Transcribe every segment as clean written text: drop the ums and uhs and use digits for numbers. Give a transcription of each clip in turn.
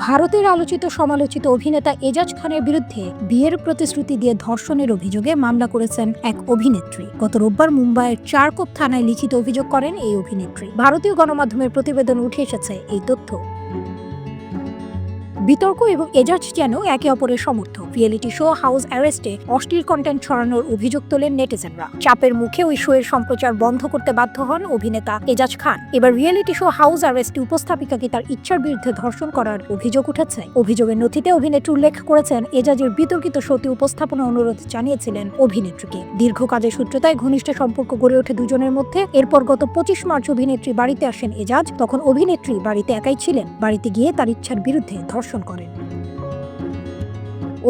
ভারতের আলোচিত সমালোচিত অভিনেতা এজাজ খানের বিরুদ্ধে বিয়ের প্রতিশ্রুতি দিয়ে ধর্ষণের অভিযোগে মামলা করেছেন এক অভিনেত্রী। গত রোববার মুম্বাইয়ের চারকোপ থানায় লিখিত অভিযোগ করেন এই অভিনেত্রী। ভারতীয় গণমাধ্যমের প্রতিবেদন উঠে এসেছে এই তথ্য। বিতর্ক এবং এজাজ যেন একে অপরের সমর্থক। রিয়েলিটি শো হাউস অ্যারেস্টে অশ্লীল কন্টেন্ট ছড়ানোর অভিযোগ তোলেন নেটিজেনরা। চাপের মুখে ওই শো এর সম্প্রচার বন্ধ করতে বাধ্য হন অভিনেতা এজাজ খান। এবার রিয়েলিটি শো হাউস অ্যারেস্টে উপস্থাপিকাকে তার ইচ্ছার বিরুদ্ধে ধর্ষণ করার অভিযোগ উঠেছে। অভিযোগের নথিতে অভিনেত্রী উল্লেখ করেছেন, এজাজের বিতর্কিত শোতে উপস্থাপনার অনুরোধ জানিয়েছিলেন অভিনেত্রীকে। দীর্ঘ কাজের সূত্রতায় ঘনিষ্ঠ সম্পর্ক গড়ে ওঠে দুজনের মধ্যে। এরপর গত 25 মার্চ অভিনেত্রী বাড়িতে আসেন এজাজ। তখন অভিনেত্রী বাড়িতে একাই ছিলেন। বাড়িতে গিয়ে তার ইচ্ছার বিরুদ্ধে ধর্ষণ করেন।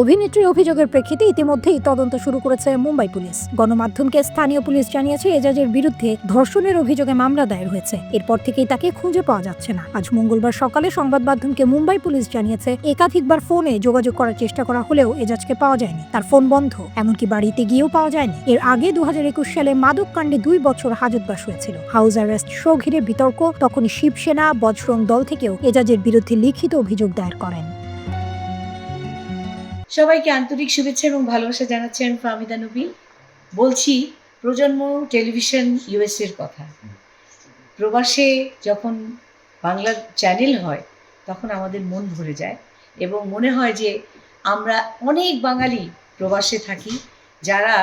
অভিনেত্রীর অভিযোগের প্রেক্ষিতে ইতিমধ্যেই তদন্ত শুরু করেছে মুম্বাই পুলিশ। গণমাধ্যমকে স্থানীয় পুলিশ জানিয়েছে, এজাজের বিরুদ্ধে ধর্ষণের অভিযোগে মামলা দায়ের হয়েছে। এরপর থেকেই তাকে খুঁজে পাওয়া যাচ্ছে না। আজ মঙ্গলবার সকালে সংবাদ মাধ্যমকে মুম্বাই পুলিশ জানিয়েছে, একাধিকবার ফোনে যোগাযোগ করার চেষ্টা করা হলেও এজাজকে পাওয়া যায়নি। তার ফোন বন্ধ, এমনকি বাড়িতে গিয়েও পাওয়া যায়নি। এর আগে 2021 সালে মাদক কাণ্ডে 2 বছর হাজতবাস হয়েছিল। হাউস অ্যারেস্ট শো ঘিরে বিতর্ক। তখনই শিবসেনা বজরং দল থেকেও এজাজের বিরুদ্ধে লিখিত অভিযোগ দায়ের করেন। সবাইকে আন্তরিক শুভেচ্ছা এবং ভালোবাসা জানাচ্ছি। আমি ফাহমিদা নবী বলছি। প্রজন্ম টেলিভিশন ইউএসএর কথা। প্রবাসে যখন বাংলা চ্যানেল হয় তখন আমাদের মন ভরে যায় এবং মনে হয় যে আমরা অনেক বাঙালি প্রবাসে থাকি যারা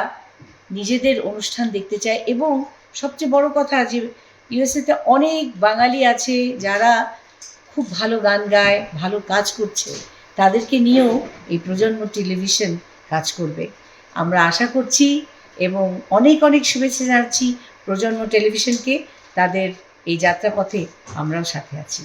নিজেদের অনুষ্ঠান দেখতে চায়। এবং সবচেয়ে বড় কথা যে ইউএসএতে অনেক বাঙালি আছে যারা খুব ভালো গান গায়, ভালো কাজ করছে। তাদেরকে নিয়েও এই প্রজন্ম টেলিভিশন কাজ করবে আমরা আশা করছি এবং অনেক অনেক শুভেচ্ছা জানাচ্ছি প্রজন্ম টেলিভিশনকে। তাদের এই যাত্রাপথে আমরাও সাথে আছি।